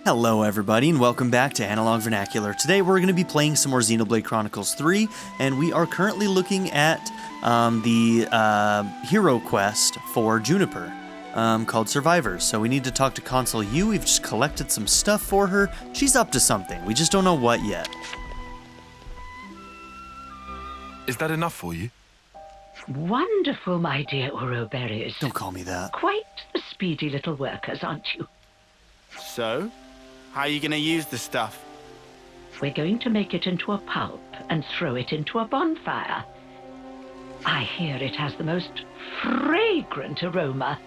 Hello everybody and welcome back to Analog Vernacular. Today we're going to be playing some more Xenoblade Chronicles 3, and we are currently looking at the hero quest for Juniper called Survivors. So we need to talk to Consul U. We've just collected some stuff for her. She's up to something. We just don't know what yet. Is that enough for you? Wonderful, my dear Uroberries. Don't call me that. Quite the speedy little workers, aren't you? So, how are you going to use the stuff? We're going to make it into a pulp and throw it into a bonfire. I hear it has the most fragrant aroma.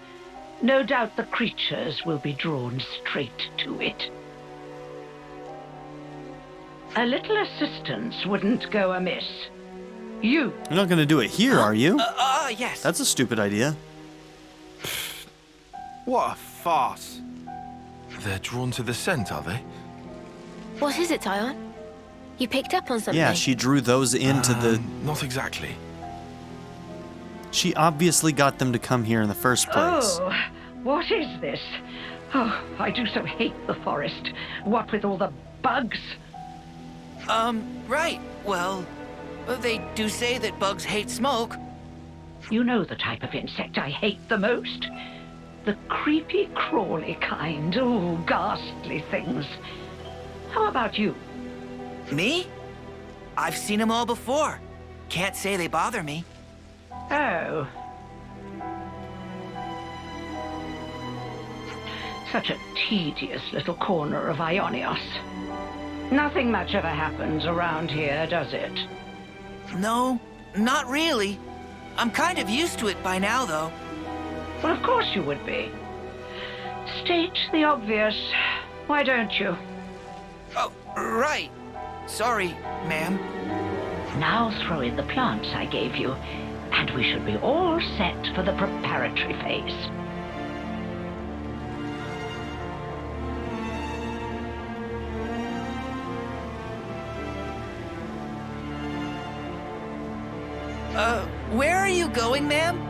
No doubt the creatures will be drawn straight to it. A little assistance wouldn't go amiss. You. You're not going to do it here, are you? Yes. That's a stupid idea. What a farce. They're drawn to the scent, are they? What is it, Taion? You picked up on something? Yeah, she drew those into the... Not exactly. She obviously got them to come here in the first place. Oh, what is this? Oh, I do so hate the forest. What with all the bugs? Right. Well, they do say that bugs hate smoke. You know the type of insect I hate the most. The creepy, crawly kind. Oh, ghastly things. How about you? Me? I've seen them all before. Can't say they bother me. Oh. Such a tedious little corner of Ionios. Nothing much ever happens around here, does it? No, not really. I'm kind of used to it by now, though. Well, of course you would be. State the obvious. Why don't you? Oh, right. Sorry, ma'am. Now throw in the plants I gave you, and we should be all set for the preparatory phase. Where are you going, ma'am?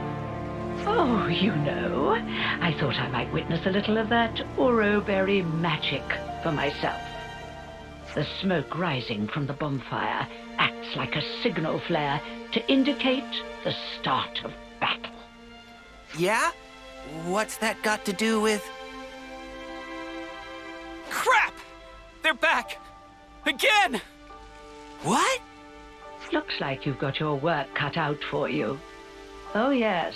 Oh, you know, I thought I might witness a little of that Uroberry magic for myself. The smoke rising from the bonfire acts like a signal flare to indicate the start of battle. Yeah? What's that got to do with... Crap! They're back! Again! What? Looks like you've got your work cut out for you. Oh, yes.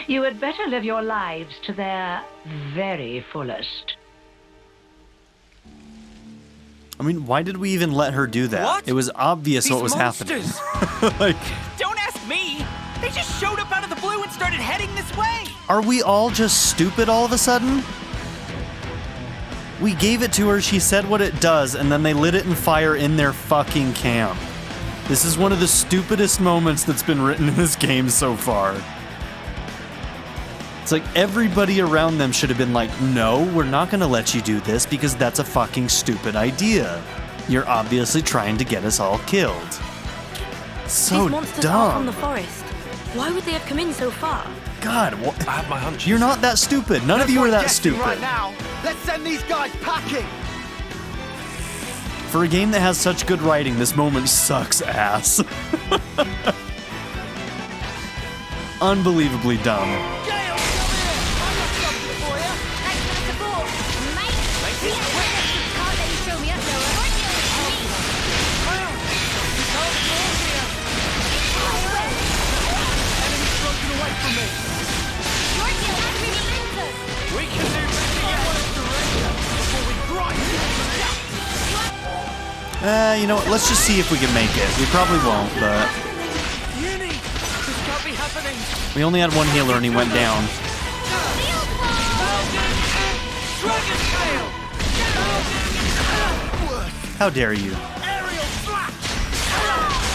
You had better live your lives to their very fullest. I mean, why did we even let her do that? What? It was obvious These what was monsters. happening. Like, Don't ask me! They just showed up out of the blue and started heading this way! are we all just stupid all of a sudden? We gave it to her, she said what it does, and then they lit it in fire in their fucking camp. This is one of the stupidest moments that's been written in this game so far. It's like everybody around them should have been like, no, we're not gonna let you do this because that's a fucking stupid idea. You're obviously trying to get us all killed. So These monsters are from the forest. Why would they have come in so far? God, what? I have my hunches. You're not that stupid. None of you are that stupid. Right now, let's send these guys packing. For a game that has such good writing, this moment sucks ass. Unbelievably dumb. You know what? Let's just see if we can make it. We probably won't, but... Eunie! This can't be happening! We only had one healer and he went down. How dare you? Are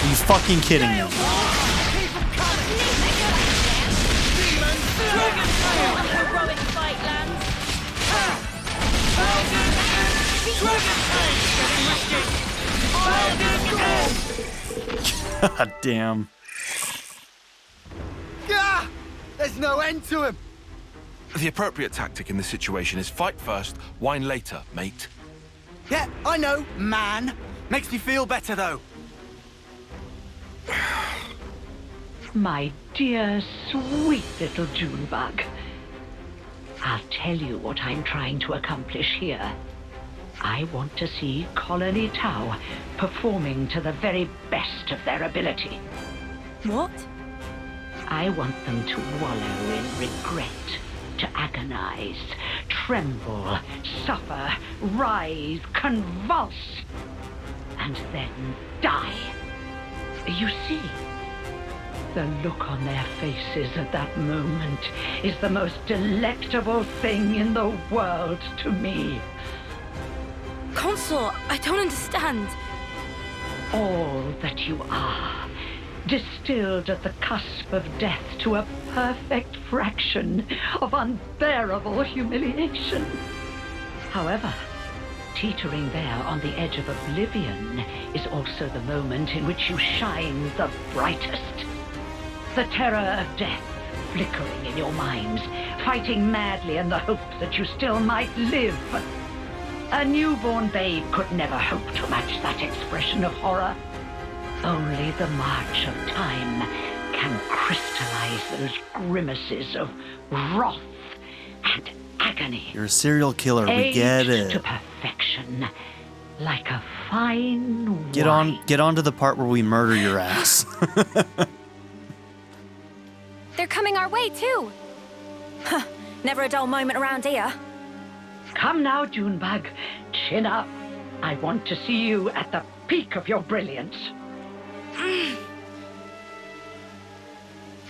you fucking kidding me? Heroic fight, Lanz. God damn. Ah! There's no end to him. The appropriate tactic in this situation is fight first, whine later, mate. Yeah, I know, man. Makes me feel better, though. My dear, sweet little Junebug. I'll tell you what I'm trying to accomplish here. I want to see Colony Tau performing to the very best of their ability. What? I want them to wallow in regret, to agonize, tremble, suffer, rise, convulse, and then die. You see, the look on their faces at that moment is the most delectable thing in the world to me. Consul, I don't understand. All that you are, distilled at the cusp of death to a perfect fraction of unbearable humiliation. However, teetering there on the edge of oblivion is also the moment in which you shine the brightest. The terror of death flickering in your minds, fighting madly in the hope that you still might live. A newborn babe could never hope to match that expression of horror. Only the march of time can crystallize those grimaces of wrath and agony. You're a serial killer. We get Aged to it. perfection, like a fine wine. Get on to the part where we murder your ass. They're coming our way, too. Huh, never a dull moment around here. Come now, Junebug. Chin up. I want to see you at the peak of your brilliance.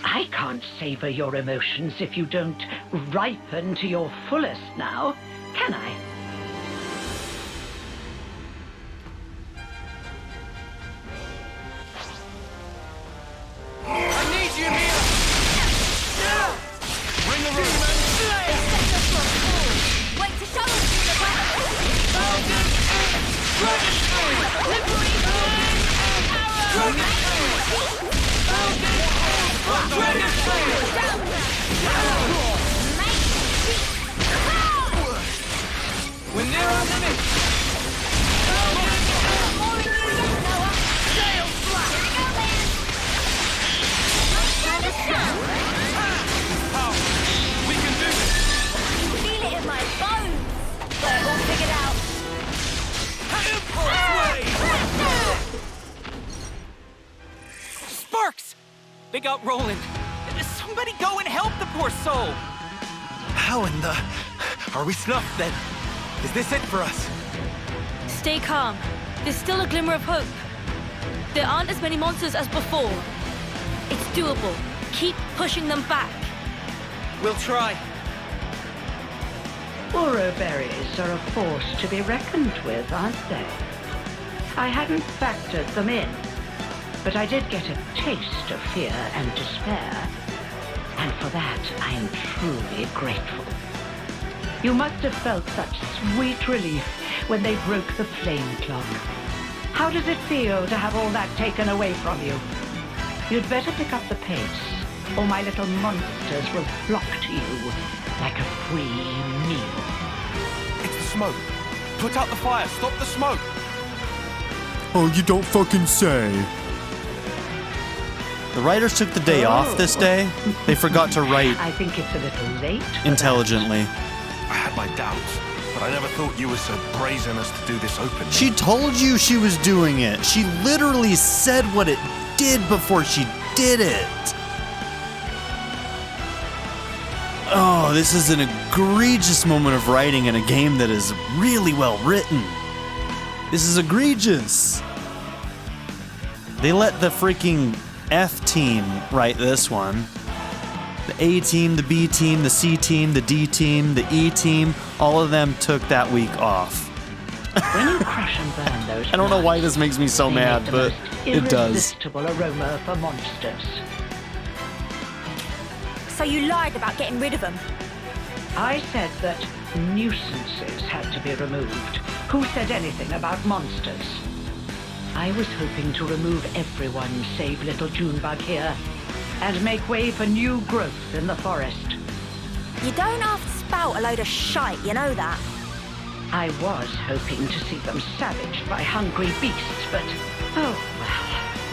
I can't savor your emotions if you don't ripen to your fullest now, can I? I need you here! Bring the room! Wait to show us the weapon! We're near our limit! We can do this! Feel it in my bones! But I won't figure it out. Sparks! They got Roland. Somebody go and help the poor soul! How in the... Are we snuffed then? Is this it for us? Stay calm. There's still a glimmer of hope. There aren't as many monsters as before. It's doable. Keep pushing them back. We'll try. Ouroberries are a force to be reckoned with, aren't they? I hadn't factored them in, but I did get a taste of fear and despair, and for that I'm truly grateful. You must have felt such sweet relief when they broke the flame clock. How does it feel to have all that taken away from you? You'd better pick up the pace, or my little monsters will flock to you like a free meal. It's the smoke. Put out the fire. Stop the smoke. Oh, you don't fucking say. The writers took the day off this day. They forgot to write I think it's a little late for intelligently. I had my doubts, but I never thought you were so brazen as to do this openly. She told you she was doing it. She literally said what it did before she did it. Oh, this is an egregious moment of writing in a game that is really well written. This is egregious. They let the freaking F team write this one. The A team, the B team, the C team, the D team, the E team, all of them took that week off. When you crush and burn those I don't know why plants, this makes me so they mad, make the but most it does. irresistible aroma for monsters. So you lied about getting rid of them. I said that nuisances had to be removed. Who said anything about monsters? I was hoping to remove everyone save little Junebug here, and make way for new growth in the forest. You don't have to spout a load of shite, you know that. I was hoping to see them savaged by hungry beasts, but oh well.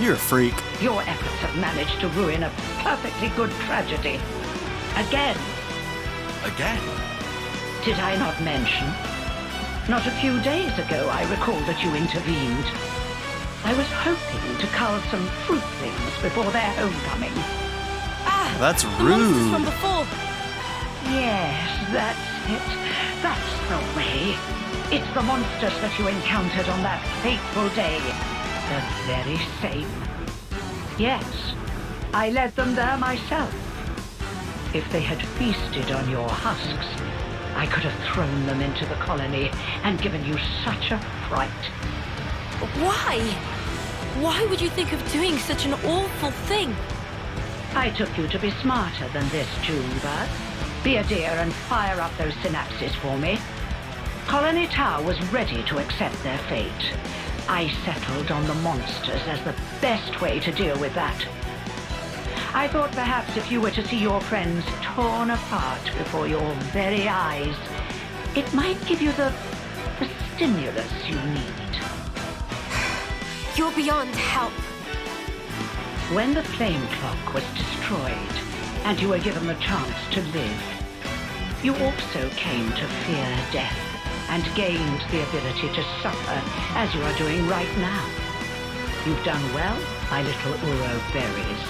You're a freak. Your efforts have managed to ruin a perfectly good tragedy. Again. Again? Did I not mention? Not a few days ago, I recall that you intervened. I was hoping to cull some fruitlings before their homecoming. Ah! That's The monsters rude. from before. Yes, that's it. That's the way. It's the monsters that you encountered on that fateful day. The very same. Yes, I led them there myself. If they had feasted on your husks, I could have thrown them into the colony and given you such a fright. Why? Why would you think of doing such an awful thing? I took you to be smarter than this, Junebird. Be a dear and fire up those synapses for me. Colony Tau was ready to accept their fate. I settled on the monsters as the best way to deal with that. I thought perhaps if you were to see your friends torn apart before your very eyes, it might give you the stimulus you need. You're beyond help. When the flame clock was destroyed, and you were given the chance to live, you also came to fear death, and gained the ability to suffer, as you are doing right now. You've done well, my little Uro berries.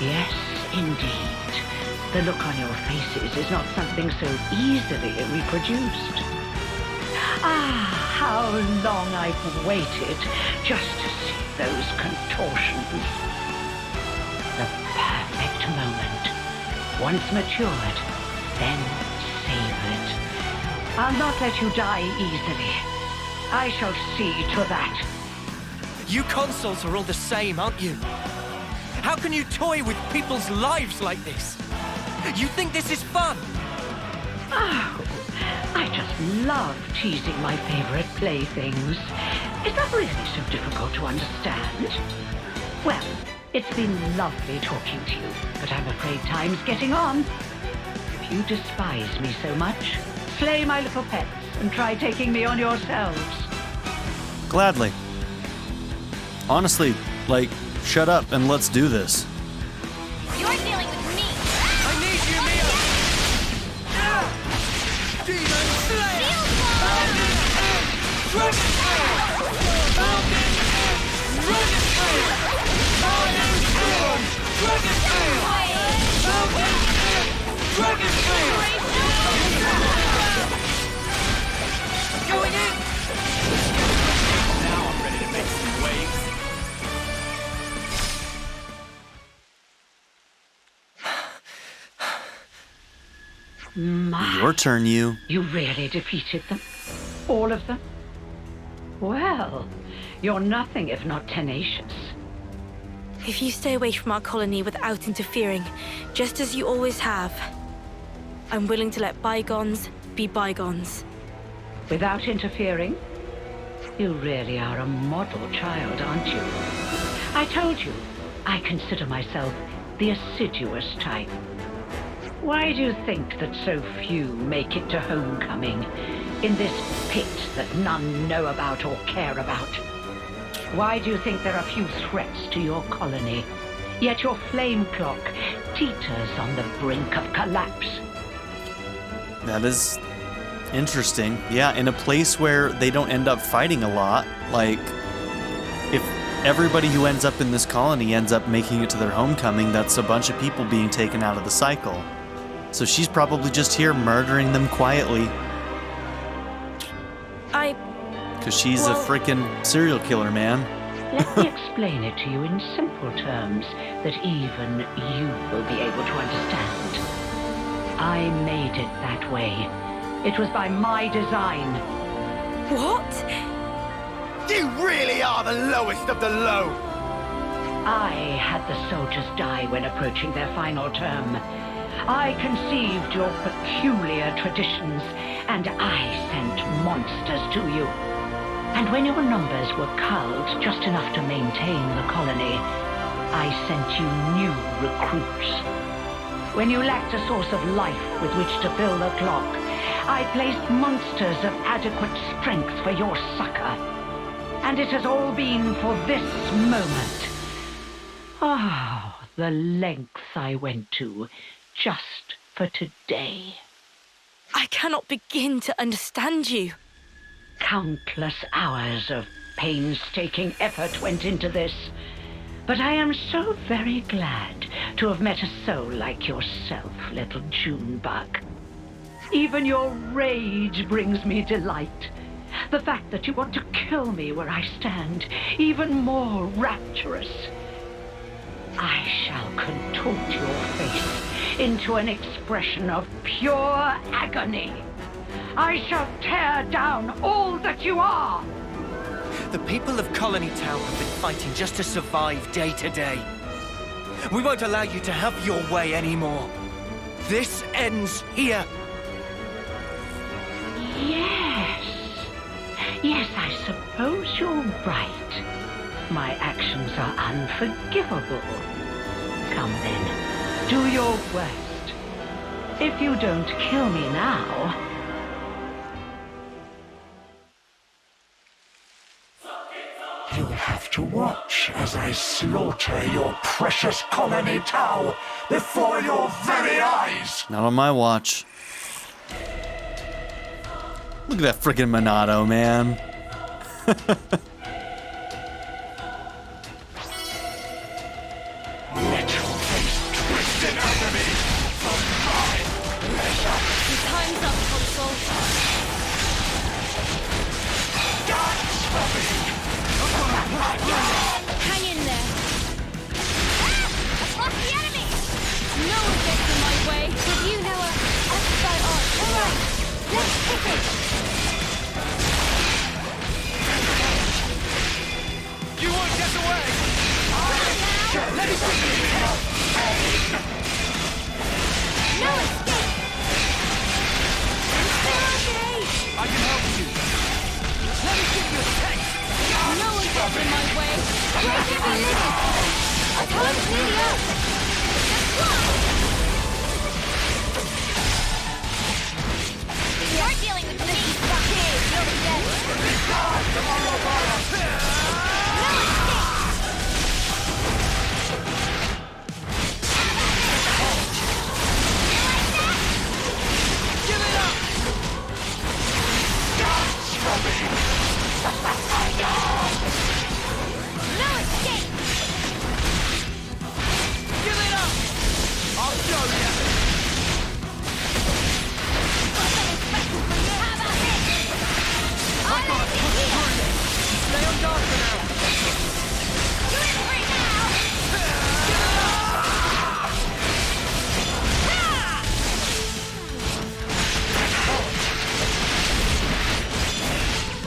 Yes, indeed. The look on your faces is not something so easily reproduced. Ah, how long I've waited just to see those contortions. The perfect moment. Once matured, then savored. I'll not let you die easily. I shall see to that. You consuls are all the same, aren't you? How can you toy with people's lives like this? You think this is fun? Oh, I just love teasing my favorite playthings. Is that really so difficult to understand? Well, it's been lovely talking to you, but I'm afraid time's getting on. If you despise me so much, slay my little pets and try taking me on yourselves. Gladly. Honestly, like, shut up and let's do this. You're dealing with me. I need you, Mia! Demon Slayer! Dragon Slayer! Falcon! Dragon Slayer! Dragon Slayer! Falcon! Dragon Slayer! Going in! Now I'm ready to make some waves. My, Your turn, you. you really defeated them? All of them? Well, you're nothing if not tenacious. If you stay away from our colony without interfering, just as you always have, I'm willing to let bygones be bygones. Without interfering? You really are a model child, aren't you? I told you, I consider myself the assiduous type. Why do you think that so few make it to homecoming in this pit that none know about or care about? Why do you think there are few threats to your colony, yet your flame clock teeters on the brink of collapse? That is interesting. Yeah, in a place where they don't end up fighting a lot, like, if everybody who ends up in this colony ends up making it to their homecoming, that's a bunch of people being taken out of the cycle. So she's probably just here murdering them quietly. Because she's a freaking serial killer, man. Let me explain it to you in simple terms that even you will be able to understand. I made it that way. It was by my design. What? You really are the lowest of the low! I had the soldiers die when approaching their final term. I conceived your peculiar traditions, and I sent monsters to you. And when your numbers were culled just enough to maintain the colony, I sent you new recruits. When you lacked a source of life with which to fill the clock, I placed monsters of adequate strength for your succor. And it has all been for this moment. Ah, the lengths I went to just for today. I cannot begin to understand you. Countless hours of painstaking effort went into this. But I am so very glad to have met a soul like yourself, little Junebug. Even your rage brings me delight. The fact that you want to kill me where I stand, even more rapturous. I shall contort your face into an expression of pure agony. I shall tear down all that you are. The people of Colony Town have been fighting just to survive day to day. We won't allow you to have your way anymore. This ends here. Yes, I suppose you're right. My actions are unforgivable. Come then, do your worst. If you don't kill me now... You'll have to watch as I slaughter your precious colony Tau before your very eyes! Not on my watch. Look at that freaking Monado, man. Let your face twisted enemy from my pleasure! Your time's up, Consul. Dance for me! Hang in there. I've lost the enemy! No one gets in my way. Did you know a expert on? All right, let's hit it! You won't get away! Let me see you! No escape! It's still okay! I can help you. Let me give you a taste. No one gets in my way. Where can we live? Time's nearly up! You're dealing with me! You'll be dead! No escape! Give it up! Dance for me! No escape! Give it up! I'll show you. Wasn't expecting from you. How about this? I'll let you here! Stay on guard for now. You're in free now!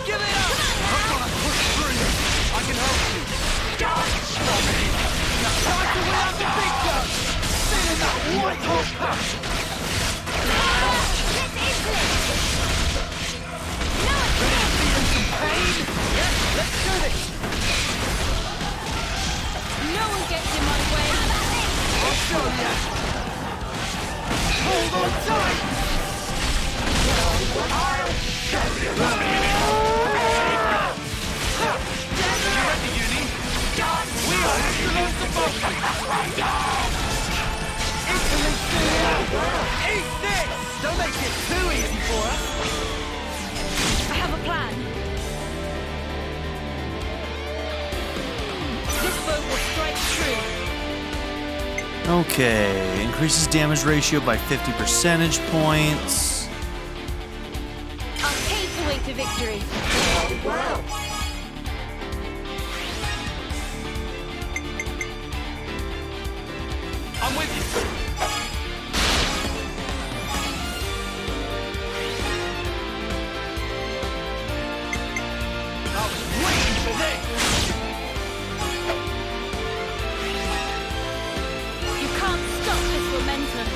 Give it up! I'm gonna push through you. I can help you. Dance for me! Now try to win out the big gun. Feeling that white hot passion. Let's into it! No escape! Feeling some pain? Yes, let's do this. No one gets in my way. I'll show you. Hold on tight. You ready, Eunie? We are excellent above you. Italy, eat this! Don't make it too easy for us. I have a plan. This boat will strike true. Okay, increases damage ratio by 50 percentage points. I'll pave the way to victory. I'm with you. I was waiting for this. You can't stop this momentum.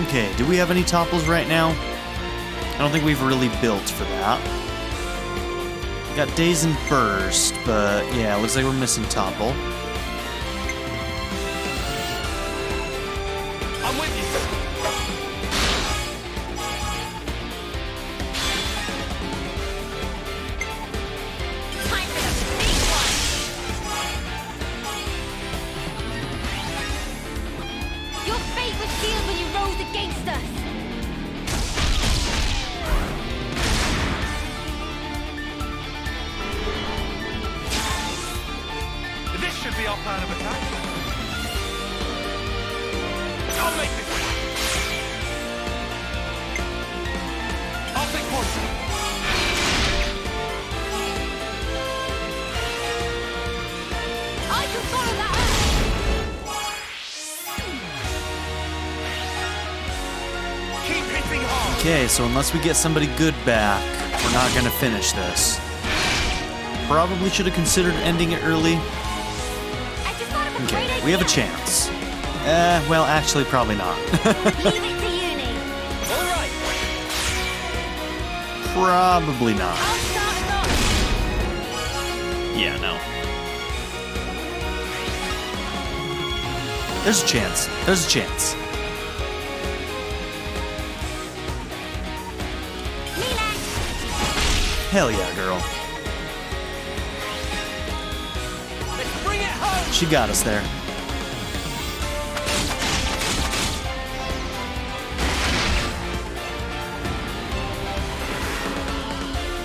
Okay, do we have any topples right now? I don't think we've really built for that. We got Daze and Burst, but yeah, looks like we're missing topple. I'm with you. Time for the big one. Your fate was sealed when you rose against us. This should be our plan of attack. I'll make this. I'll take poison. I can follow that up. Keep hitting hard. Okay, so unless we get somebody good back, we're not gonna finish this. Probably should have considered ending it early. I just thought of a great Okay, idea. we have a chance. Well, actually, probably not. Leave it to Eunie. All right. Probably not. I'll start us off. Yeah, no. There's a chance. There's a chance. Milan. Hell yeah, girl. Let's bring it home. She got us there.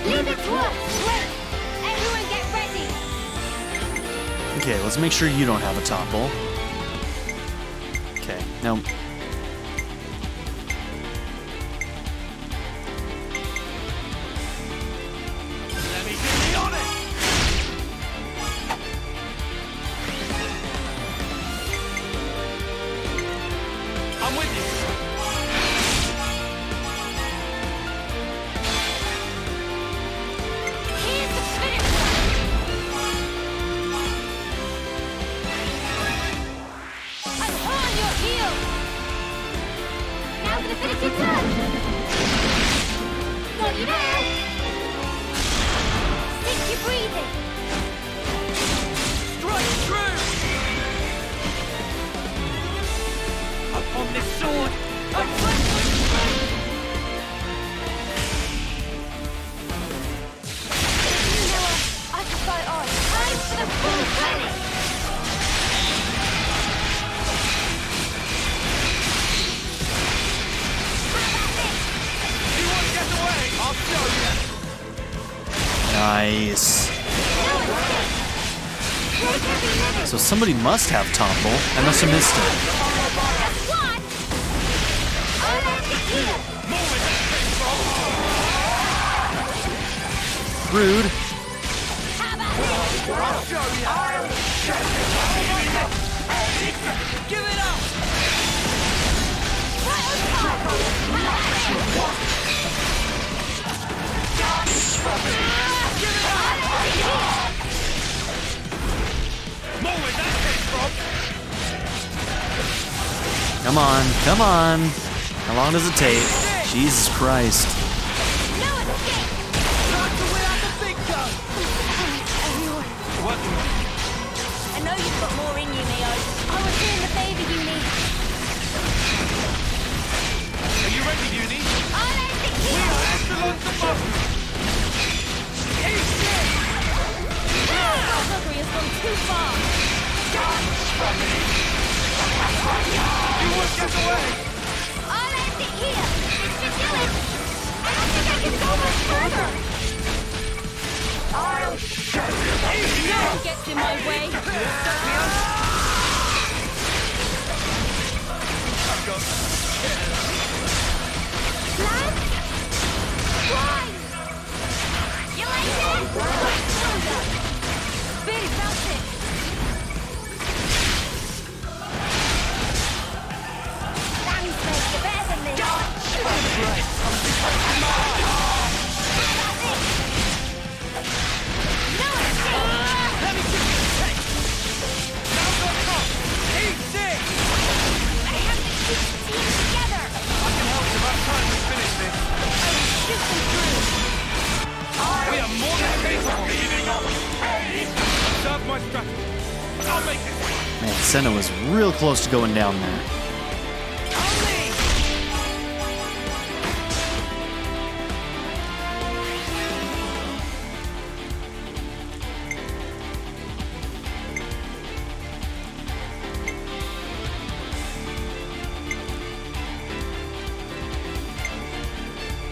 Leave it to us. Wait. Everyone get ready. Okay, let's make sure you don't have a topple. Okay, no. Let me get me on it. I'm with you. Here's the finish line. I'm on your heel. Now for the finishing touch. Got you now. Think you're breathing. Strike true. Upon this sword, I fight. You know what? I can fight on. Time for the full finish. You want to get away? I'll show you. Nice. Take every minute. So somebody must have topple. I must have missed it. That's one. I'll end it here. Move it. Rude. How about this? I'll show you. Give it up. Right on top. How about Move it. That takes from. Come on, come on. How long does it take? Jesus Christ. no escape. Time to win out the big gun. Everyone. What? I know you've got more in you, Neo. I was doing the favor you need. Are you ready, Eunie? I'll end it We here. are echelons above you. Eat this. Valkyrie has gone too far. You won't get away. I'll end it here. This should do it. I don't think I can go much further. I'll show you the No one gets in my way. Lanz? Why? You like that? Barely felt it. Thanks, mate. You're better than this. No escape. Let me give you a taste. Now Sena was real close to going down there.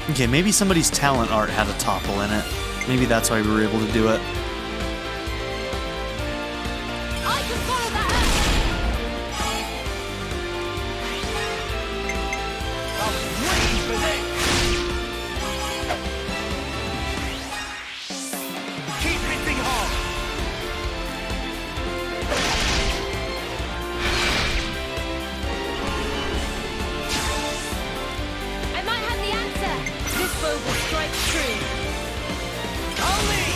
Okay, maybe somebody's talent art had a topple in it. Maybe that's why we were able to do it. I can follow that I'm waiting for this! Keep hitting hard! I might have the answer. This bow will strike true. Only!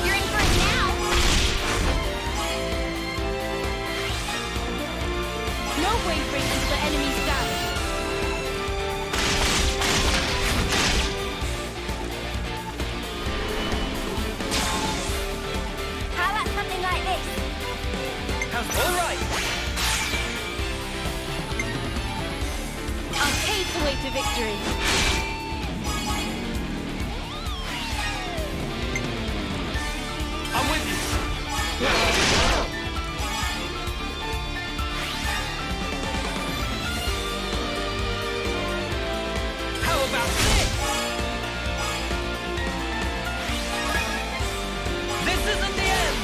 You're in for it now. No wavering until the enemy's down. How about something like this? All right! I'll pave the way to victory. I'm with you! How about this? This isn't the end!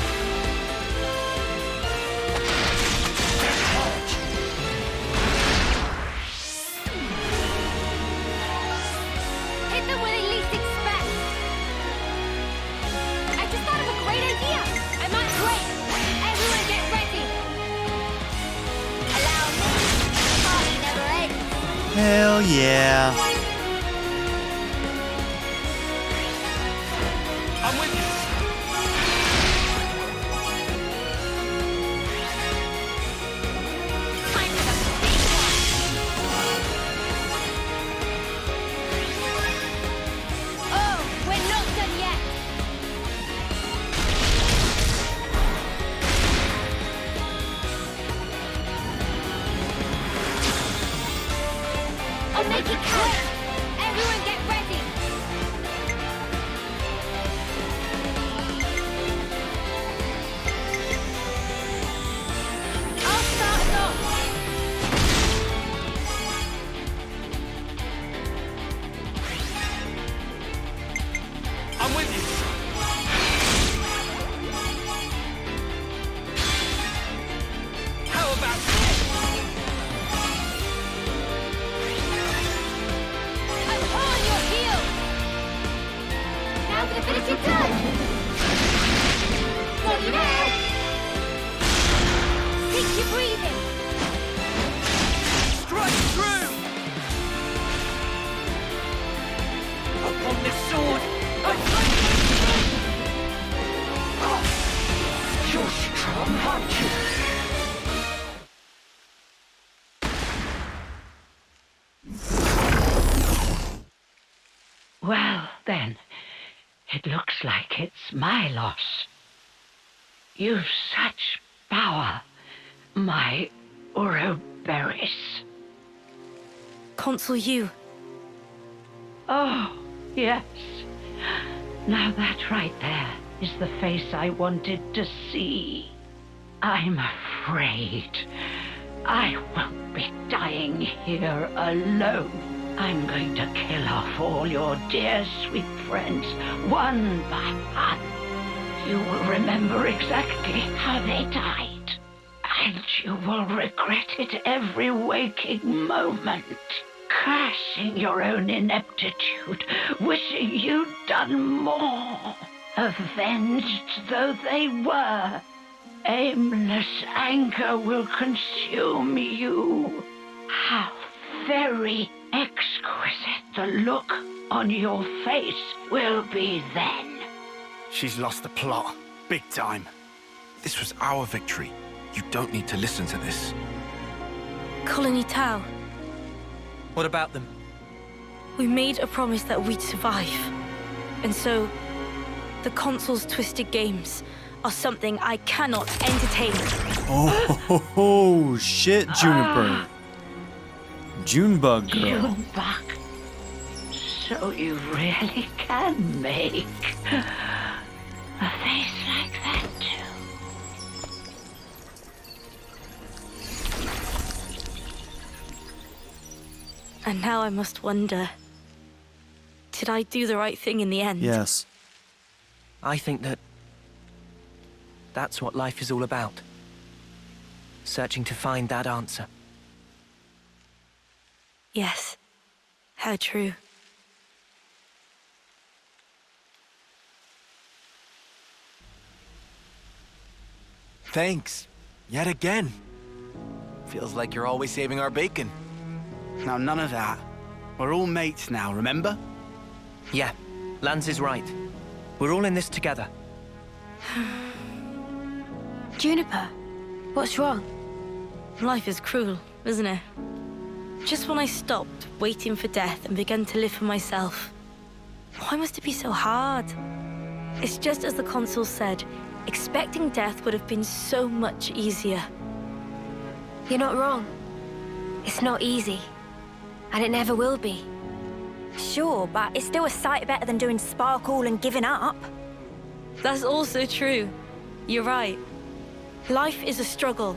Hit them where they least expect. I just thought of a great idea. I might wait. Everyone get ready. Allow me. The party never ends. Hell yeah. I'm with you! Time for the big one. Oh, we're not done yet. I'll make it count. Everyone get ready. I'll start us off. I'm with you! How about this? I'm on your heels. Now for the finishing touch. Got you now. Take your breathing. Strike through! Upon this sword, I fight! You're strong, aren't you? Well, then, it looks like it's my loss. You've such power, my Ouroboros. Consul U. Oh, yes. Now that right there is the face I wanted to see. I'm afraid I won't be dying here alone. I'm going to kill off all your dear sweet friends, one by one. You will remember exactly how they died, and you will regret it every waking moment. Cursing your own ineptitude, wishing you'd done more. Avenged though they were, aimless anger will consume you. How very exquisite the look on your face will be then. She's lost the plot. Big time. This was our victory. You don't need to listen to this. Colony Tau. What about them? We made a promise that we'd survive. And so, the Consul's twisted games are something I cannot entertain. Oh, shit, Juniper. Junebug girl. Junebug. So you really can make a face like that too. And now I must wonder, did I do the right thing in the end? Yes. I think that's what life is all about. Searching to find that answer. Yes. How true. Thanks. Yet again. Feels like you're always saving our bacon. Now, none of that. We're all mates now, remember? Yeah, Lanz is right. We're all in this together. Juniper, what's wrong? Life is cruel, isn't it? Just when I stopped waiting for death and began to live for myself. Why must it be so hard? It's just as the Consul said, expecting death would have been so much easier. You're not wrong. It's not easy. And it never will be. Sure, but it's still a sight better than doing sparkle and giving up. That's also true. You're right. Life is a struggle,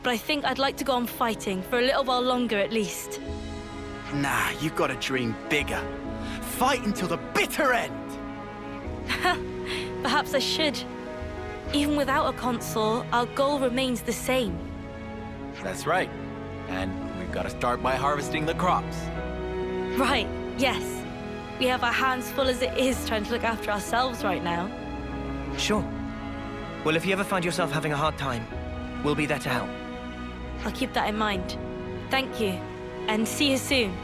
but I think I'd like to go on fighting for a little while longer at least. Nah, you've got to dream bigger. Fight until the bitter end! Perhaps I should. Even without a Consul, our goal remains the same. That's right. And we've got to start by harvesting the crops. Right, yes. We have our hands full as it is trying to look after ourselves right now. Sure. Well, if you ever find yourself having a hard time, we'll be there to help. I'll keep that in mind. Thank you, and see you soon.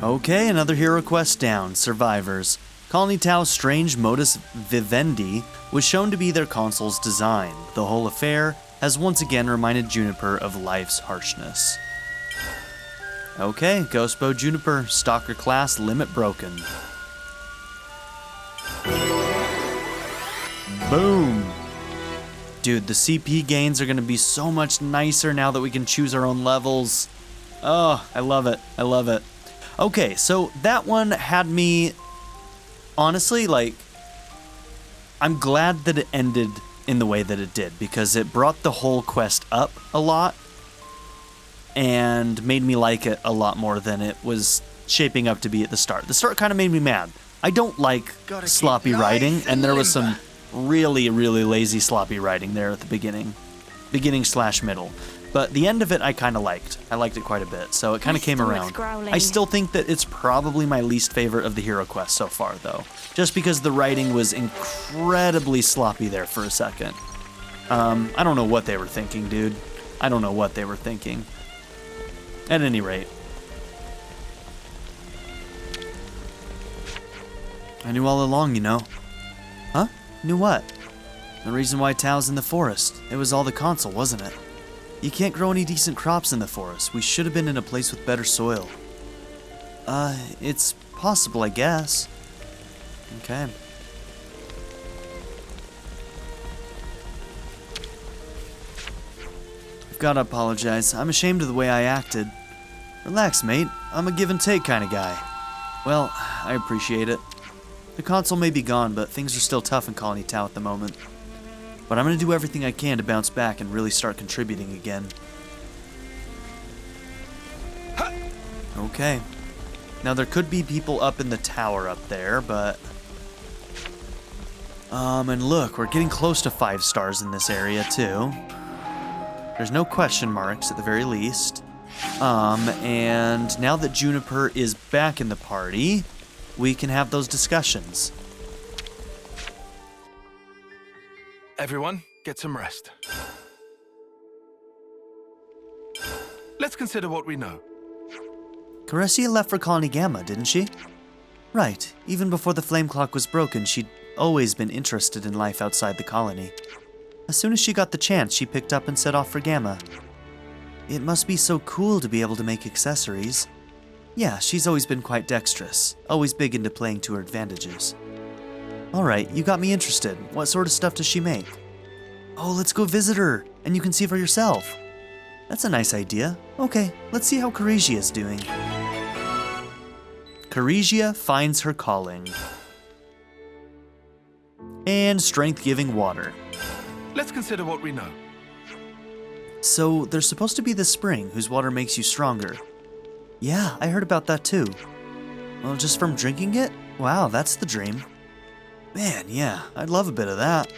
Okay, another hero quest down. Survivors. Colony Tau's strange modus vivendi was shown to be their consul's design. The whole affair has once again reminded Juniper of life's harshness. Okay, Ghostbow Juniper, Stalker class, limit broken. Boom! Dude, the CP gains are gonna be so much nicer now that we can choose our own levels. Oh, I love it. I love it. Okay, so that one had me, honestly, like, I'm glad that it ended in the way that it did, because it brought the whole quest up a lot and made me like it a lot more than it was shaping up to be at the start. The start kind of made me mad. I don't like sloppy writing, and there was some really, really lazy sloppy writing there at the beginning/middle. But the end of it I kind of liked. I liked it quite a bit, so it kind of came around. I still think that it's probably my least favorite of the hero quests so far, though, just because the writing was incredibly sloppy there for a second. I don't know what they were thinking, dude. I don't know what they were thinking. At any rate. I knew all along, you know. Huh? Knew what? The reason why Tau's in the forest. It was all the Consul, wasn't it? You can't grow any decent crops in the forest. We should have been in a place with better soil. It's possible, I guess. Okay. I've gotta apologize. I'm ashamed of the way I acted. Relax, mate. I'm a give and take kind of guy. Well, I appreciate it. The Consul may be gone, but things are still tough in Colony Tau at the moment. But I'm gonna do everything I can to bounce back and really start contributing again. Okay. Now there could be people up in the tower up there, but... and look, we're getting close to 5 stars in this area too. There's no question marks at the very least. And now that Juniper is back in the party, we can have those discussions. Everyone, get some rest. Let's consider what we know. Karizia left for Colony Gamma, didn't she? Right. Even before the flame clock was broken, she'd always been interested in life outside the colony. As soon as she got the chance, she picked up and set off for Gamma. It must be so cool to be able to make accessories. Yeah, she's always been quite dexterous, always big into playing to her advantages. Alright, you got me interested. What sort of stuff does she make? Oh, let's go visit her, and you can see for yourself. That's a nice idea. Okay, let's see how Karizia is doing. Karizia finds her calling. And strength-giving water. Let's consider what we know. So, there's supposed to be this spring whose water makes you stronger. Yeah, I heard about that too. Well, just from drinking it? Wow, that's the dream. Man, yeah, I'd love a bit of that.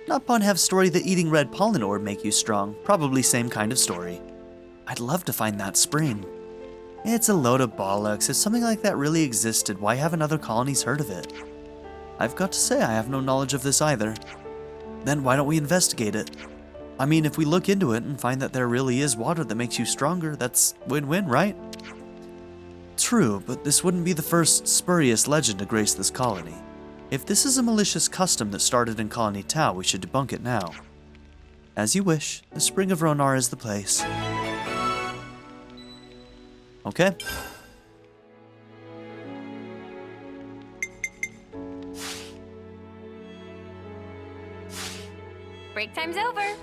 Not pun have story that eating red pollen orb make you strong. Probably same kind of story. I'd love to find that spring. It's a load of bollocks. If something like that really existed, why haven't other colonies heard of it? I've got to say I have no knowledge of this either. Then why don't we investigate it? I mean, if we look into it and find that there really is water that makes you stronger, that's win-win, right? True, but this wouldn't be the first spurious legend to grace this colony. If this is a malicious custom that started in Colony Tau, we should debunk it now. As you wish, the Spring of Ronar is the place. Okay. Break time's over.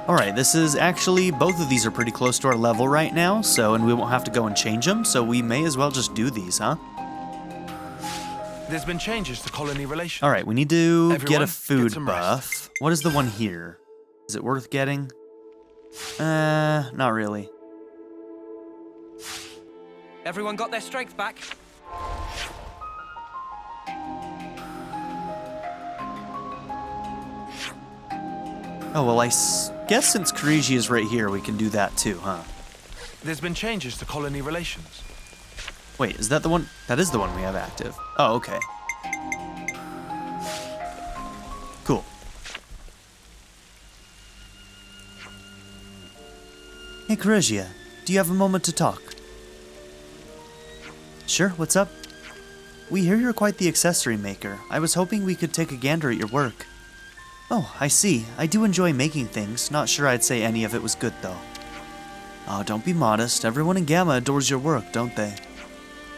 Alright, this is actually, both of these are pretty close to our level right now, and we won't have to go and change them, so we may as well just do these, huh? There's been changes to colony relations. Alright, we need to Everyone, get a get food some buff. rest. What is the one here? Is it worth getting? Not really. Everyone got their strength back? Oh, well, I guess since Karizia is right here, we can do that too, huh? There's been changes to colony relations. Wait, is that the one? That is the one we have active. Oh, okay. Cool. Hey, Karizia, do you have a moment to talk? Sure, what's up? We hear you're quite the accessory maker. I was hoping we could take a gander at your work. Oh, I see. I do enjoy making things. Not sure I'd say any of it was good, though. Oh, don't be modest. Everyone in Gamma adores your work, don't they?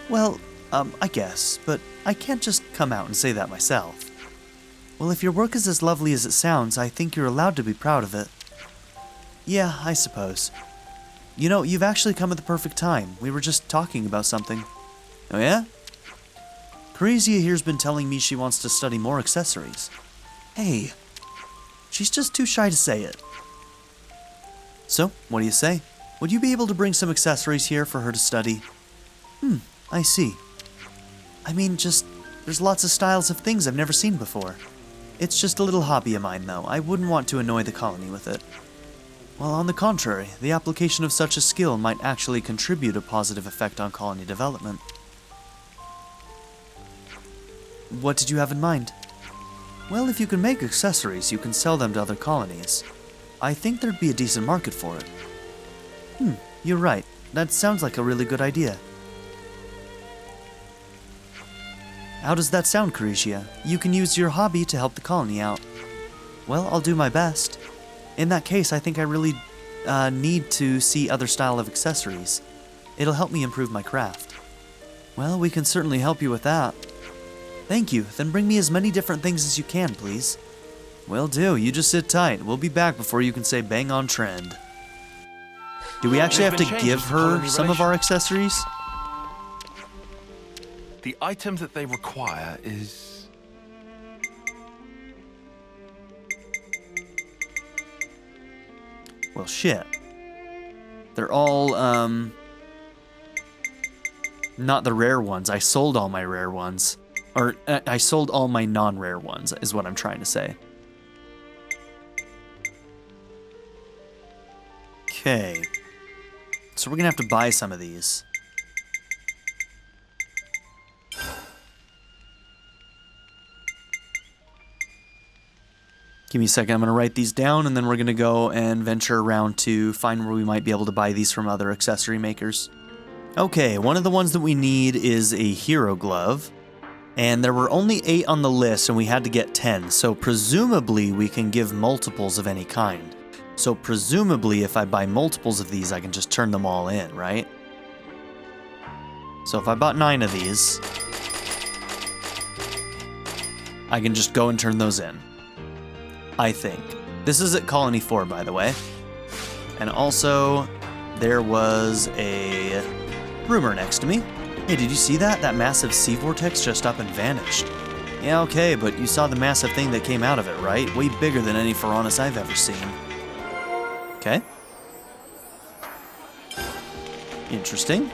Well, I guess, but I can't just come out and say that myself. Well, if your work is as lovely as it sounds, I think you're allowed to be proud of it. Yeah, I suppose. You know, you've actually come at the perfect time. We were just talking about something. Oh yeah? Karizia here's been telling me she wants to study more accessories. Hey, she's just too shy to say it. So, what do you say? Would you be able to bring some accessories here for her to study? I see. I mean, there's lots of styles of things I've never seen before. It's just a little hobby of mine, though. I wouldn't want to annoy the colony with it. Well, on the contrary, the application of such a skill might actually contribute a positive effect on colony development. What did you have in mind? Well, if you can make accessories, you can sell them to other colonies. I think there'd be a decent market for it. You're right. That sounds like a really good idea. How does that sound, Karizia? You can use your hobby to help the colony out. Well, I'll do my best. In that case, I think I really need to see other style of accessories. It'll help me improve my craft. Well, we can certainly help you with that. Thank you. Then bring me as many different things as you can, please. Will do. You just sit tight. We'll be back before you can say bang on trend. Do we actually have to give her some of our accessories? The item that they require is... Well, shit. They're all, not the rare ones. I sold all my rare ones. Or, I sold all my non-rare ones, is what I'm trying to say. Okay. So we're gonna have to buy some of these. Give me a second, I'm going to write these down, and then we're going to go and venture around to find where we might be able to buy these from other accessory makers. Okay, one of the ones that we need is a hero glove, and there were only 8 on the list, and we had to get 10, so presumably we can give multiples of any kind. So presumably if I buy multiples of these, I can just turn them all in, right? So if I bought 9 of these, I can just go and turn those in. I think. This is at Colony 4, by the way. And also, there was a rumor next to me. Hey, did you see that? That massive sea vortex just up and vanished. Yeah, okay, but you saw the massive thing that came out of it, right? Way bigger than any Pharaonis I've ever seen. Okay. Interesting.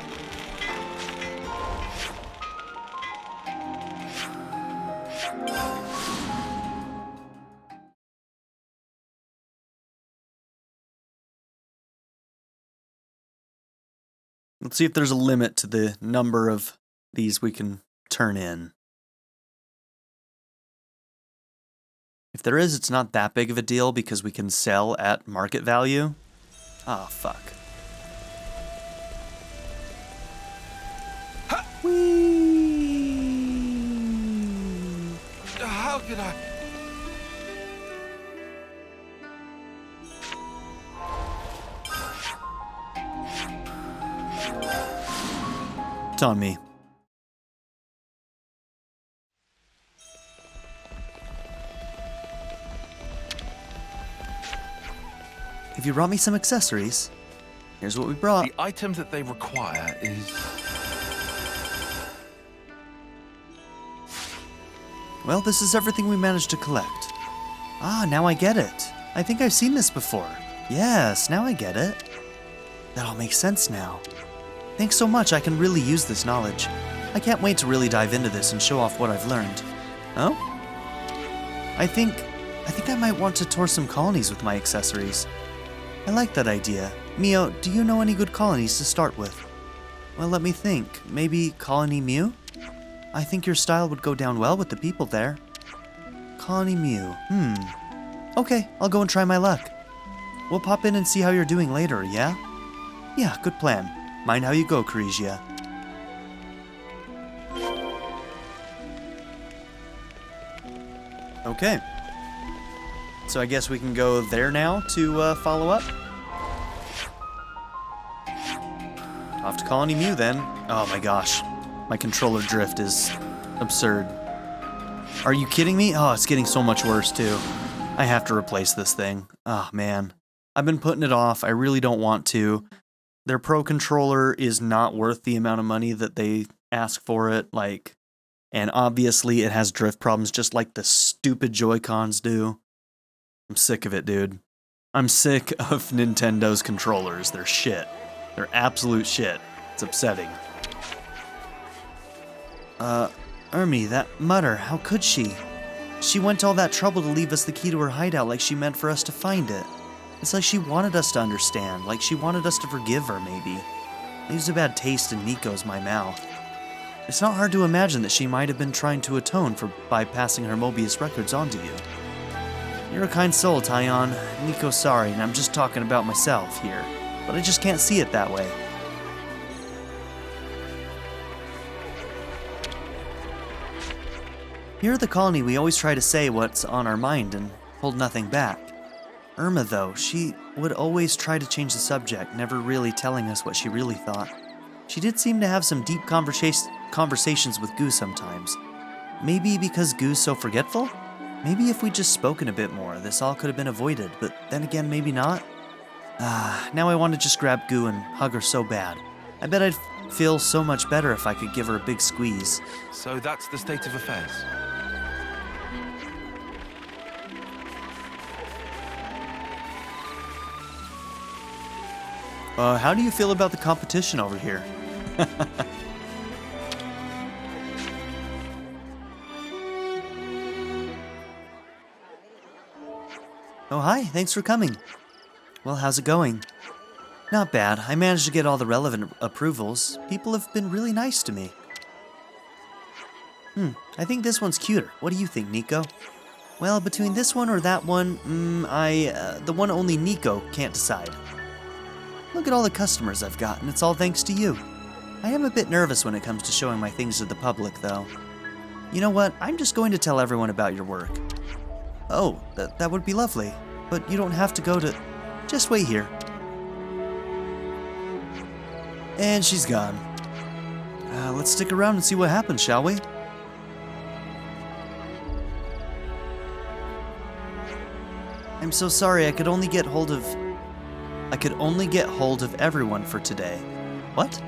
Let's see if there's a limit to the number of these we can turn in. If there is, it's not that big of a deal because we can sell at market value. Ah, fuck. Whee! How could I? It's on me. If you brought me some accessories, here's what we brought. The item that they require is... Well, this is everything we managed to collect. Ah, now I get it. I think I've seen this before. Yes, now I get it. That all makes sense now. Thanks so much, I can really use this knowledge. I can't wait to really dive into this and show off what I've learned. Oh? I think I might want to tour some colonies with my accessories. I like that idea. Mio, do you know any good colonies to start with? Well, let me think. Maybe Colony Mu? I think your style would go down well with the people there. Colony Mu. Okay, I'll go and try my luck. We'll pop in and see how you're doing later, yeah? Yeah, good plan. Mind how you go, Karizia. Okay. So I guess we can go there now to follow up. Off to Colony Mu then. Oh my gosh. My controller drift is absurd. Are you kidding me? Oh, it's getting so much worse too. I have to replace this thing. Oh man. I've been putting it off. I really don't want to. Their Pro controller is not worth the amount of money that they ask for it, like, and obviously it has drift problems just like the stupid Joy-Cons do. I'm sick of it, dude. I'm sick of Nintendo's controllers. They're shit. They're absolute shit. It's upsetting. Ermi, that mutter, how could she? She went to all that trouble to leave us the key to her hideout like she meant for us to find it. It's like she wanted us to understand, like she wanted us to forgive her, maybe. Leaves a bad taste in Nico's my mouth. It's not hard to imagine that she might have been trying to atone for bypassing her Mobius records onto you. You're a kind soul, Taion. Nico's sorry, and I'm just talking about myself here. But I just can't see it that way. Here at the colony, we always try to say what's on our mind and hold nothing back. Irma, though, she would always try to change the subject, never really telling us what she really thought. She did seem to have some deep conversations with Gu sometimes. Maybe because Gu's so forgetful? Maybe if we'd just spoken a bit more, this all could have been avoided, but then again, maybe not. Now I want to just grab Gu and hug her so bad. I bet I'd feel so much better if I could give her a big squeeze. So that's the state of affairs. How do you feel about the competition over here? Oh, hi, thanks for coming. Well, how's it going? Not bad. I managed to get all the relevant approvals. People have been really nice to me. I think this one's cuter. What do you think, Nico? Well, between this one or that one, the one only Nico can't decide. Look at all the customers I've gotten. It's all thanks to you. I am a bit nervous when it comes to showing my things to the public, though. You know what? I'm just going to tell everyone about your work. Oh, that would be lovely. But you don't have to go to... Just wait here. And she's gone. Let's stick around and see what happens, shall we? I'm so sorry, I could only get hold of everyone for today. What?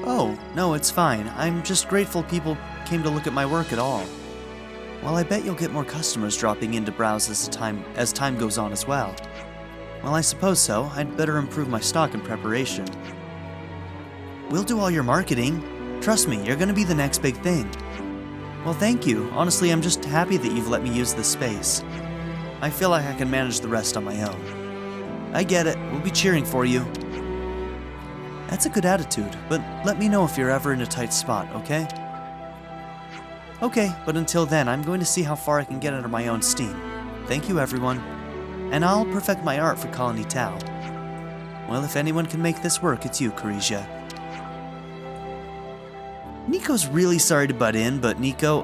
Oh, no, it's fine. I'm just grateful people came to look at my work at all. Well, I bet you'll get more customers dropping in to browse as time goes on as well. Well, I suppose so. I'd better improve my stock in preparation. We'll do all your marketing. Trust me, you're gonna be the next big thing. Well, thank you. Honestly, I'm just happy that you've let me use this space. I feel like I can manage the rest on my own. I get it. We'll be cheering for you. That's a good attitude, but let me know if you're ever in a tight spot, okay? Okay, but until then, I'm going to see how far I can get under my own steam. Thank you, everyone. And I'll perfect my art for Colony Tau. Well, if anyone can make this work, it's you, Karizia. Nico's really sorry to butt in, but Nico,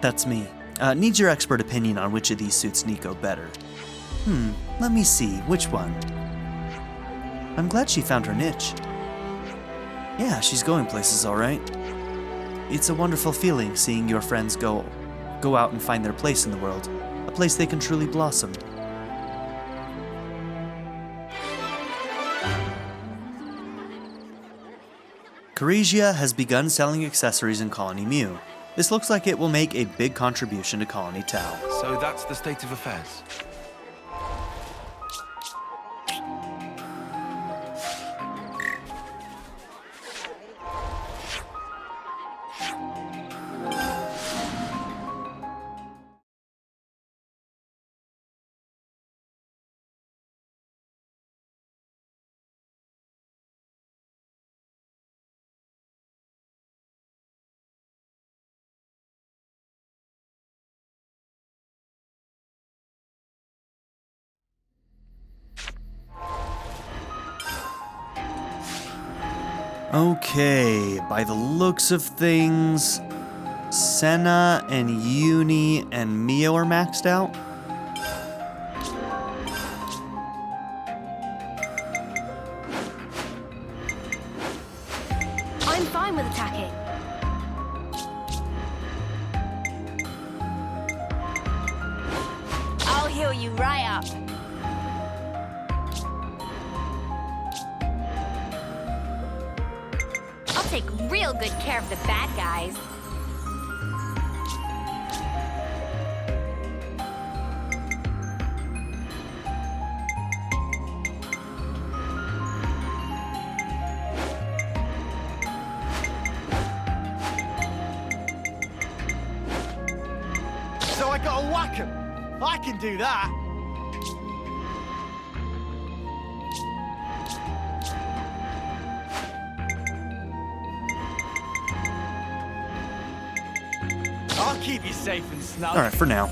that's me. Needs your expert opinion on which of these suits Nico better. Let me see, which one? I'm glad she found her niche. Yeah, she's going places all right. It's a wonderful feeling seeing your friends go out and find their place in the world, a place they can truly blossom. Karizia has begun selling accessories in Colony Mu. This looks like it will make a big contribution to Colony Tau. So that's the state of affairs. Okay, by the looks of things, Sena and Eunie and Mio are maxed out. I'm fine with attacking. I'll heal you right up. I'll take real good care of the bad guys. So I gotta whack him. I can do that. I'll keep you safe and snug. All right, for now.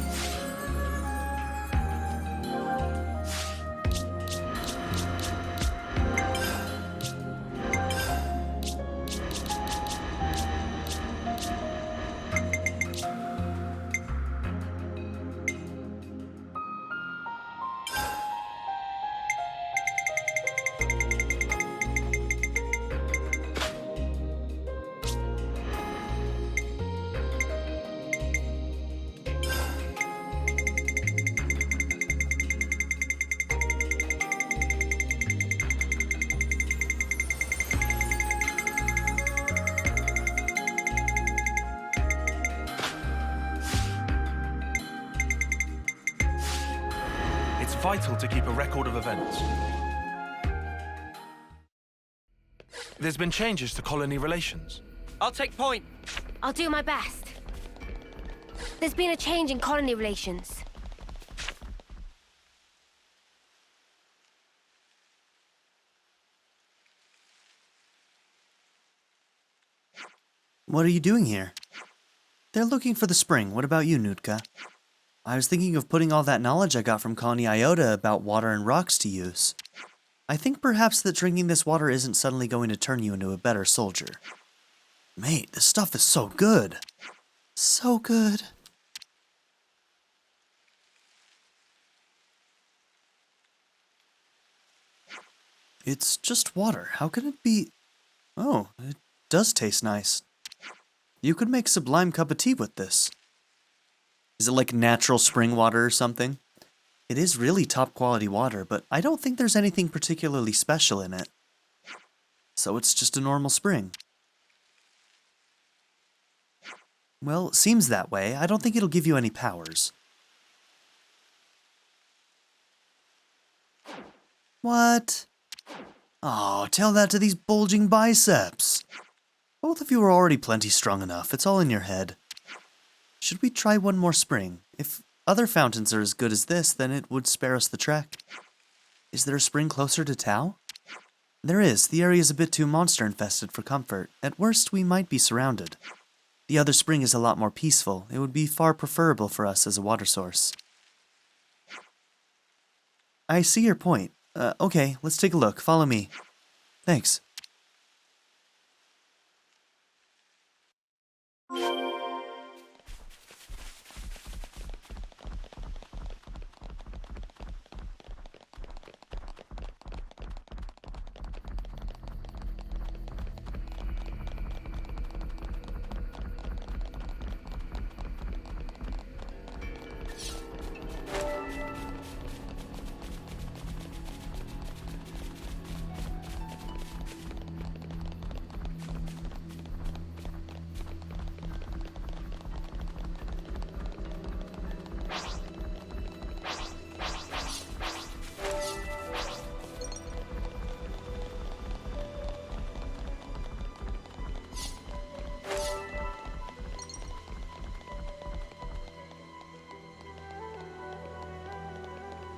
It's vital to keep a record of events. There's been changes to colony relations. I'll take point. I'll do my best. There's been a change in colony relations. What are you doing here? They're looking for the spring. What about you, Nutka? I was thinking of putting all that knowledge I got from Colony Iota about water and rocks to use. I think perhaps that drinking this water isn't suddenly going to turn you into a better soldier. Mate, this stuff is so good. So good. It's just water. How can it be... Oh, it does taste nice. You could make sublime cup of tea with this. Is it like natural spring water or something? It is really top quality water, but I don't think there's anything particularly special in it. So it's just a normal spring. Well, it seems that way. I don't think it'll give you any powers. What? Oh, tell that to these bulging biceps. Both of you are already plenty strong enough. It's all in your head. Should we try one more spring? If other fountains are as good as this, then it would spare us the trek. Is there a spring closer to Tau? There is. The area is a bit too monster-infested for comfort. At worst, we might be surrounded. The other spring is a lot more peaceful. It would be far preferable for us as a water source. I see your point. Okay, let's take a look. Follow me. Thanks.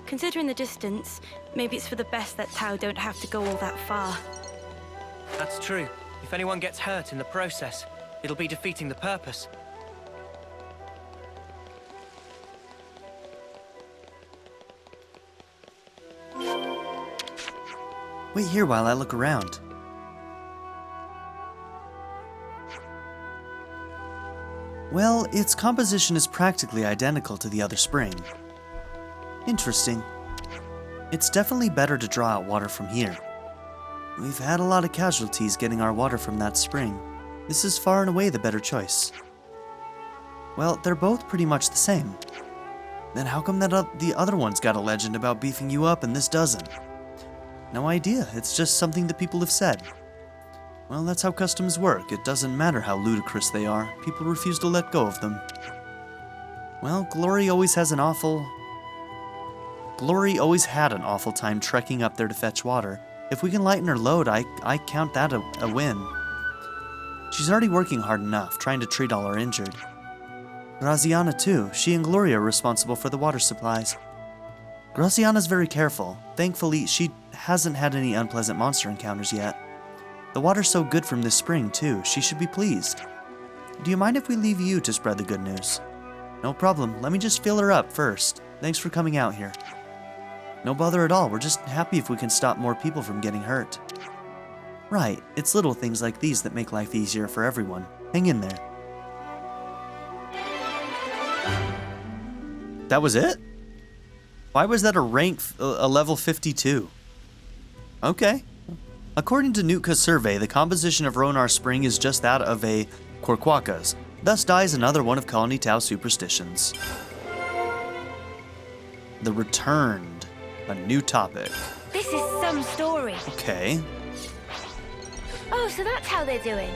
Considering the distance, maybe it's for the best that Tau don't have to go all that far. That's true. If anyone gets hurt in the process, it'll be defeating the purpose. Wait here while I look around. Well, its composition is practically identical to the other spring. Interesting. It's definitely better to draw out water from here. We've had a lot of casualties getting our water from that spring. This is far and away the better choice. Well, they're both pretty much the same. Then how come that the other one's got a legend about beefing you up and this doesn't? No idea, it's just something that people have said. Well, that's how customs work. It doesn't matter how ludicrous they are. People refuse to let go of them. Well, Glory always had an awful time trekking up there to fetch water. If we can lighten her load, I count that a win. She's already working hard enough, trying to treat all our injured. Graziana too. She and Gloria are responsible for the water supplies. Graziana's very careful. Thankfully, she hasn't had any unpleasant monster encounters yet. The water's so good from this spring too. She should be pleased. Do you mind if we leave you to spread the good news? No problem. Let me just fill her up first. Thanks for coming out here. No bother at all. We're just happy if we can stop more people from getting hurt. Right. It's little things like these that make life easier for everyone. Hang in there. That was it? Why was that a level 52? Okay. According to Nootka's survey, the composition of Ronar Spring is just that of a Korquakas. Thus dies another one of Colony Tau's superstitions. The Returned. A new topic. This is some story. Okay. Oh, so that's how they're doing.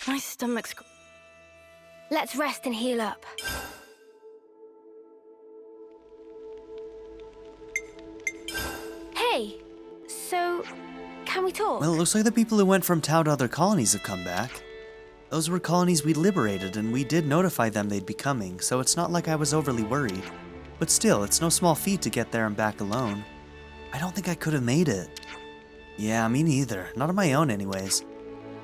My stomach's... Let's rest and heal up. Hey, so can we talk? Well, it looks like the people who went from Tau to other colonies have come back. Those were colonies we liberated, and we did notify them they'd be coming, so it's not like I was overly worried. But still, it's no small feat to get there and back alone. I don't think I could have made it. Yeah, me neither. Not on my own anyways.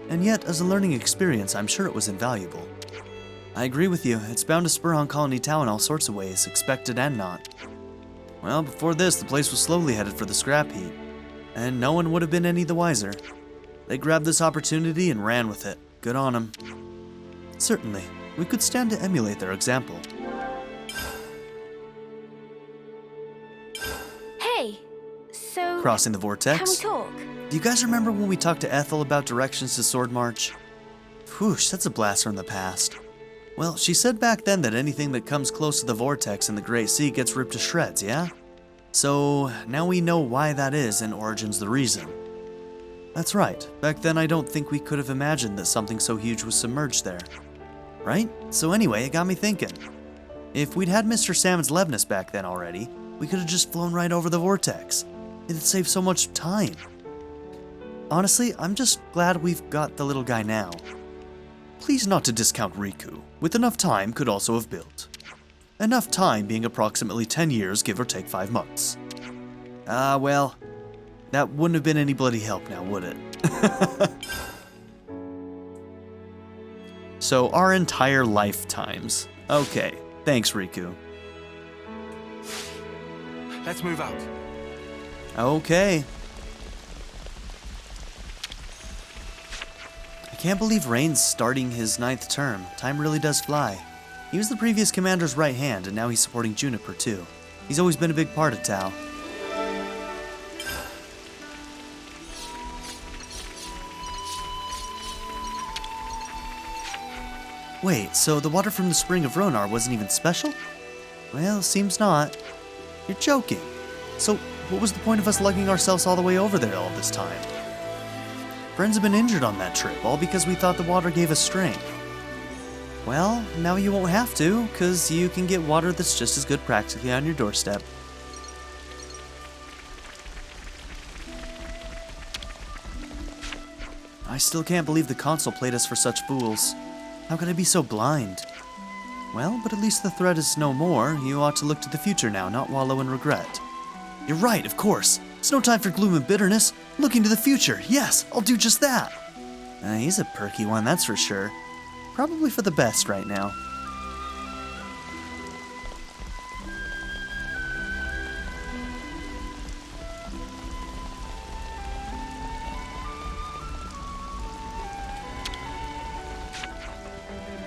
And yet, as a learning experience, I'm sure it was invaluable. I agree with you. It's bound to spur on Colony Tau in all sorts of ways, expected and not. Well, before this, the place was slowly headed for the scrap heap. and no one would have been any the wiser. They grabbed this opportunity and ran with it. Good on them. Certainly, we could stand to emulate their example. Hey, so... Crossing the vortex. Can we talk? Do you guys remember when we talked to Ethel about directions to Sword March? Whoosh, that's a blast from the past. Well, she said back then that anything that comes close to the vortex in the Great Sea gets ripped to shreds, yeah? So, now we know why that is and Origin's the reason. That's right, back then I don't think we could have imagined that something so huge was submerged there. Right? So anyway, it got me thinking. If we'd had Mr. Salmon's Levness back then already, we could have just flown right over the vortex. It'd save so much time. Honestly, I'm just glad we've got the little guy now. Please not to discount Riku. With enough time could also have built. Enough time being approximately 10 years, give or take 5 months. Well, that wouldn't have been any bloody help now, would it? So, our entire lifetimes. Okay, thanks, Riku. Let's move out. Okay. I can't believe Rain's starting his 9th term. Time really does fly. He was the previous commander's right hand, and now he's supporting Juniper, too. He's always been a big part of Tau. Wait, so the water from the spring of Ronar wasn't even special? Well, seems not. You're joking. So, what was the point of us lugging ourselves all the way over there all this time? Friends have been injured on that trip, all because we thought the water gave us strength. Well, now you won't have to, because you can get water that's just as good practically on your doorstep. I still can't believe the Consul played us for such fools. How could I be so blind? Well, but at least the threat is no more. You ought to look to the future now, not wallow in regret. You're right, of course. It's no time for gloom and bitterness. Looking to the future. Yes, I'll do just that. He's a perky one, that's for sure. Probably for the best right now.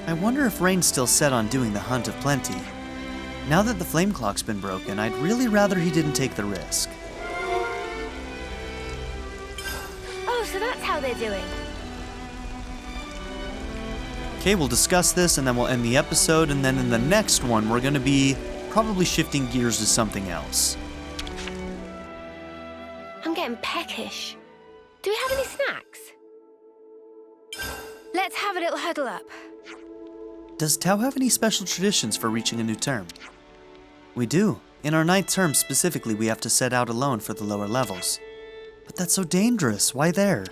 I wonder if Rain's still set on doing the Hunt of Plenty. Now that the flame clock's been broken, I'd really rather he didn't take the risk. Oh, so that's how they're doing. Okay, we'll discuss this and then we'll end the episode, and then in the next one we're going to be probably shifting gears to something else. I'm getting peckish. Do we have any snacks? Let's have a little huddle up. Does Tau have any special traditions for reaching a new term? We do. In our 9th term specifically, we have to set out alone for the lower levels. But that's so dangerous. Why there?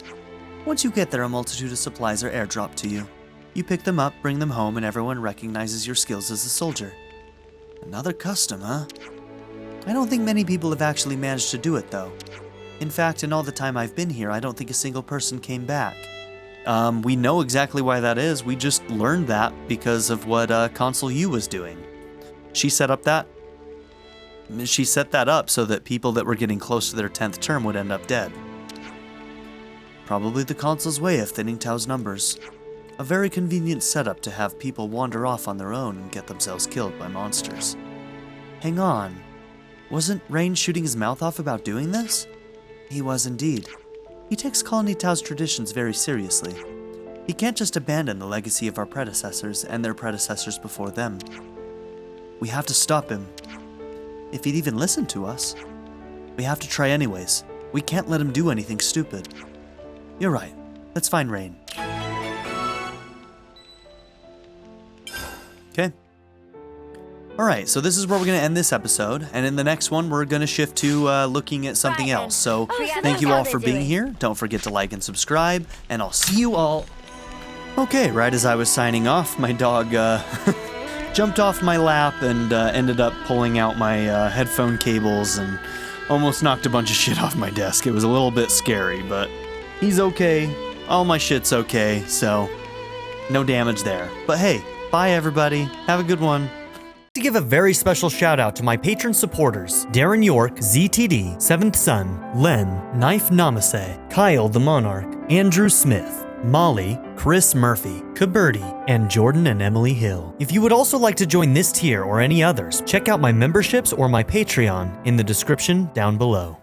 Once you get there, a multitude of supplies are airdropped to you. You pick them up, bring them home, and everyone recognizes your skills as a soldier. Another custom, huh? I don't think many people have actually managed to do it, though. In fact, in all the time I've been here, I don't think a single person came back. We know exactly why that is. We just learned that because of what Consul U was doing. She set that up so that people that were getting close to their 10th term would end up dead. Probably the Consul's way of thinning Tau's numbers. A very convenient setup to have people wander off on their own and get themselves killed by monsters. Hang on. Wasn't Rain shooting his mouth off about doing this? He was indeed. He takes Colony Tau's traditions very seriously. He can't just abandon the legacy of our predecessors and their predecessors before them. We have to stop him. If he'd even listen to us. We have to try anyways. We can't let him do anything stupid. You're right. Let's find Rain. Okay. Alright, so this is where we're going to end this episode, and in the next one we're going to shift to looking at something else. So thank you all for being here. Don't forget to like and subscribe, and I'll see you all. Okay, right as I was signing off, my dog jumped off my lap and ended up pulling out my headphone cables and almost knocked a bunch of shit off my desk. It was a little bit scary, but he's okay. All my shit's okay, so no damage there. But hey, bye everybody. Have a good one. to give a very special shout out to my patron supporters, Darren York, ZTD, 7th Son, Len, Knife Namaste, Kyle the Monarch, Andrew Smith, Molly, Chris Murphy, Kaberti, and Jordan and Emily Hill. If you would also like to join this tier or any others, check out my memberships or my Patreon in the description down below.